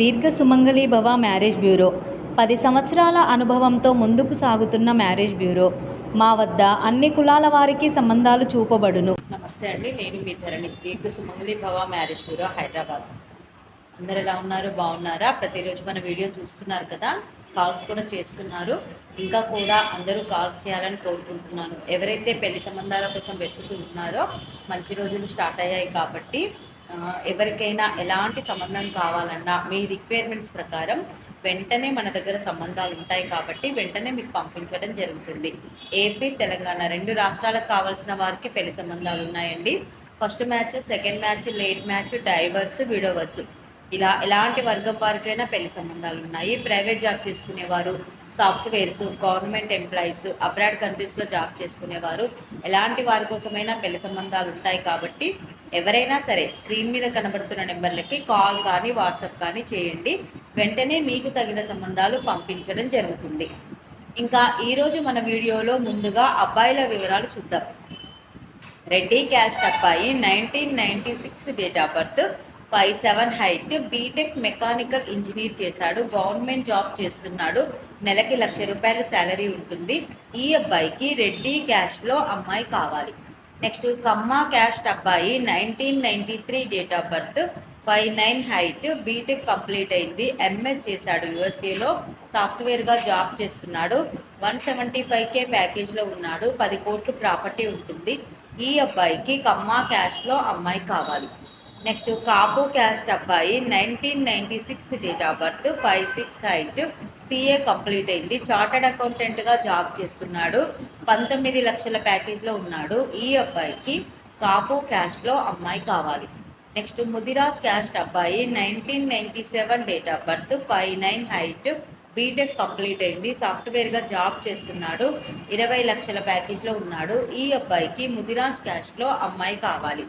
దీర్ఘ సుమంగళి భవ marriage bureau 10 సంవత్సరాల అనుభవంతో ముందుకు సాగుతున్న మ్యారేజ్ బ్యూరో. మా వద్ద అన్ని కులాల వారికి సంబంధాలు చూపబడును. నమస్తే అండి, నేను మీ ధరణి. దీర్ఘ సుమంగళి భవ మ్యారేజ్ బ్యూరో, హైదరాబాద్. అందరు ఎలా ఉన్నారు? బాగున్నారా? ప్రతిరోజు మన వీడియో చూస్తున్నారు కదా, కాల్స్ కూడా చేస్తున్నారు. ఇంకా కూడా అందరూ కాల్స్ చేయాలని కోరుకుంటున్నాను. ఎవరైతే పెళ్లి సంబంధాల కోసం వెతుకుతున్నారో మంచి రోజులు స్టార్ట్ అయ్యాయి కాబట్టి ఎవరికైనా ఎలాంటి సంబంధం కావాలన్నా మీ రిక్వైర్మెంట్స్ ప్రకారం వెంటనే మన దగ్గర సంబంధాలు ఉంటాయి కాబట్టి వెంటనే మీకు పంపించడం జరుగుతుంది. ఏపీ, తెలంగాణ 2 రాష్ట్రాలకు కావాల్సిన వారికి పెళ్లి సంబంధాలు ఉన్నాయండి. First match, second match, late match, divorce, widowers, ఇలా ఎలాంటి వర్గం వారికైనా పెళ్లి సంబంధాలు ఉన్నాయి. ప్రైవేట్ జాబ్ చేసుకునేవారు, సాఫ్ట్వేర్స్, గవర్నమెంట్ ఎంప్లాయీస్, అబ్రాడ్ కంట్రీస్లో జాబ్ చేసుకునేవారు, ఎలాంటి వారి కోసమైనా పెళ్లి సంబంధాలు ఉంటాయి కాబట్టి ఎవరైనా సరే స్క్రీన్ మీద కనబడుతున్న నెంబర్లకి కాల్ కానీ వాట్సాప్ కానీ చేయండి. వెంటనే మీకు తగిన సంబంధాలు పంపించడం జరుగుతుంది. ఇంకా ఈరోజు మన వీడియోలో ముందుగా అబ్బాయిల వివరాలు చూద్దాం. రెడ్డి క్యాస్ట్ అబ్బాయి, 1996 date of birth, 5'7" height, B Tech mechanical engineer చేశాడు, గవర్నమెంట్ జాబ్ చేస్తున్నాడు, నెలకి ₹1,00,000 శాలరీ ఉంటుంది. ఈ అబ్బాయికి రెడ్డి క్యాస్ట్లో అమ్మాయి కావాలి. నెక్స్ట్ కమ్మ క్యాస్ట్ అబ్బాయి, 1993 date of birth, 5'9" height, B Tech complete అయింది, ఎంఎస్ చేశాడు, యూఎస్ఏలో సాఫ్ట్వేర్గా జాబ్ చేస్తున్నాడు, 175K ప్యాకేజ్లో ఉన్నాడు, 10 కోట్లు ప్రాపర్టీ ఉంటుంది. ఈ అబ్బాయికి కమ్మ క్యాస్ట్లో అమ్మాయి కావాలి. నెక్స్ట్ కాపు క్యాస్ట్ అబ్బాయి, 1996 date of birth, 5'6" height, CA complete అయింది, చార్టర్డ్ అకౌంటెంట్గా జాబ్ చేస్తున్నాడు, 19 లక్షల ప్యాకేజ్లో ఉన్నాడు. ఈ అబ్బాయికి కాపు క్యాస్ట్లో అమ్మాయి కావాలి. నెక్స్ట్ ముదిరాజ్ క్యాస్ట్ అబ్బాయి, 1997 date of birth, 5'9" height, B Tech complete అయింది, సాఫ్ట్వేర్గా జాబ్ చేస్తున్నాడు, 20 లక్షల ప్యాకేజ్లో ఉన్నాడు. ఈ అబ్బాయికి ముదిరాజ్ క్యాస్ట్లో అమ్మాయి కావాలి.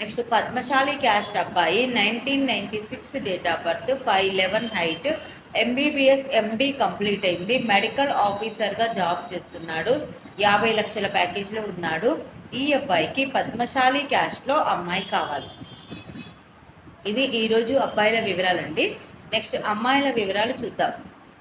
నెక్స్ట్ పద్మశాలి క్యాస్ట్ అబ్బాయి, 1996 date of birth, 5'11" height, MBBS MD complete అయింది, మెడికల్ ఆఫీసర్గా జాబ్ చేస్తున్నాడు, 50 లక్షల ప్యాకేజ్లో ఉన్నాడు. ఈ అబ్బాయికి పద్మశాలి క్యాస్ట్లో అమ్మాయి కావాలి. ఇవి ఈరోజు అబ్బాయిల వివరాలండి. నెక్స్ట్ అమ్మాయిల వివరాలు చూద్దాం.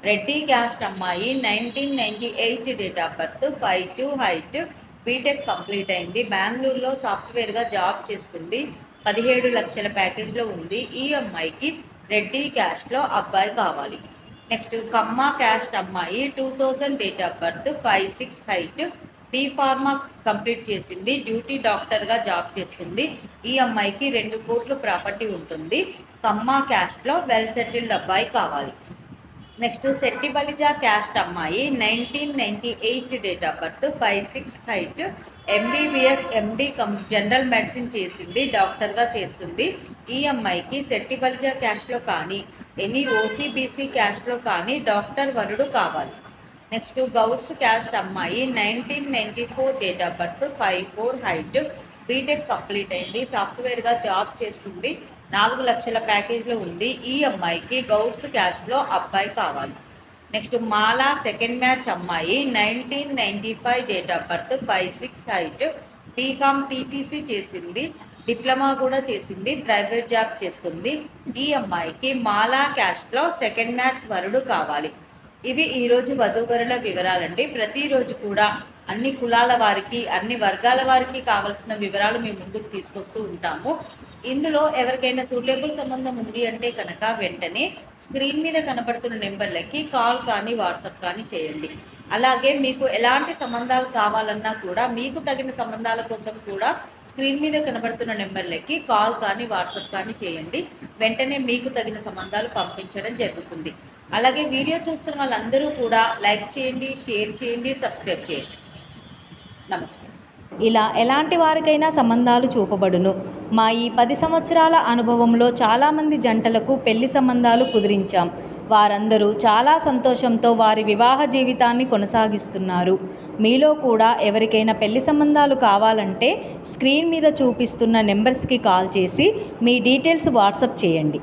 రెడ్డి క్యాస్ట్ అమ్మాయి, 1998 date of birth, 5'2" height, B Tech complete అయింది, బెంగళూరులో సాఫ్ట్వేర్గా జాబ్ చేస్తుంది, 17 లక్షల ప్యాకేజ్లో ఉంది. ఈ అమ్మాయికి రెడ్డి క్యాస్ట్లో అబ్బాయి కావాలి. నెక్స్ట్ కమ్మ క్యాస్ట్ అమ్మాయి, 2000 date of birth, 5'6" height, D pharma complete చేసింది, డ్యూటీ డాక్టర్గా జాబ్ చేస్తుంది. ఈ అమ్మాయికి 2 కోట్లు ప్రాపర్టీ ఉంటుంది. కమ్మ క్యాస్ట్లో వెల్ సెటిల్డ్ అబ్బాయి కావాలి. నెక్స్ట్ శెట్టి బలిజా క్యాస్ట్ అమ్మాయి, 1998 date of birth, 5'6" height, MBBS MD general medicine చేసింది, డాక్టర్గా చేస్తుంది. ఈ అమ్మాయికి శెట్టి బలిజా క్యాస్ట్లో కానీ ఎనీ ఓసీబీసీ క్యాస్ట్లో కానీ డాక్టర్ వరుడు కావాలి. నెక్స్ట్ గౌడ్స్ క్యాస్ట్ అమ్మాయి, 1994 date of birth, 5'4" height, B Tech complete అయింది, సాఫ్ట్వేర్గా జాబ్ చేస్తుంది, 4 లక్షల ప్యాకేజ్లో ఉంది. ఈ అమ్మాయికి గౌడ్స్ క్యాస్ట్లో అబ్బాయి కావాలి. నెక్స్ట్ మాలా సెకండ్ మ్యాచ్ అమ్మాయి, 1995 date of birth, 5'6" height, B Com TTC చేసింది, డిప్లొమా కూడా చేసింది, ప్రైవేట్ జాబ్ చేస్తుంది. ఈ అమ్మాయికి మాలా క్యాస్ట్లో సెకండ్ మ్యాచ్ వరుడు కావాలి. ఇవి ఈరోజు వధూవరుల వివరాలండి. ప్రతిరోజు కూడా అన్ని కులాల వారికి, అన్ని వర్గాల వారికి కావాల్సిన వివరాలు మీ ముందుకు తీసుకొస్తూ ఉంటాము. ఇందులో ఎవరికైనా సూటబుల్ సంబంధం ఉంది అంటే కనుక వెంటనే స్క్రీన్ మీద కనబడుతున్న నెంబర్లకి కాల్ కానీ వాట్సాప్ కానీ చేయండి. అలాగే మీకు ఎలాంటి సంబంధాలు కావాలన్నా కూడా మీకు తగిన సంబంధాల కోసం కూడా స్క్రీన్ మీద కనబడుతున్న నెంబర్లకి కాల్ కానీ వాట్సాప్ కానీ చేయండి. వెంటనే మీకు తగిన సంబంధాలు పంపించడం జరుగుతుంది. అలాగే వీడియో చూస్తున్న వాళ్ళందరూ కూడా లైక్ చేయండి, షేర్ చేయండి, సబ్స్క్రైబ్ చేయండి. నమస్తే. ఇలా ఎలాంటి వారికైనా సంబంధాలు చూపబడును. మా ఈ 10 సంవత్సరాల అనుభవంలో చాలామంది జంటలకు పెళ్లి సంబంధాలు కుదిరించాం. వారందరూ చాలా సంతోషంతో వారి వివాహ జీవితాన్ని కొనసాగిస్తున్నారు. మీలో కూడా ఎవరికైనా పెళ్లి సంబంధాలు కావాలంటే స్క్రీన్ మీద చూపిస్తున్న నెంబర్స్కి కాల్ చేసి మీ డీటెయిల్స్ వాట్సాప్ చేయండి.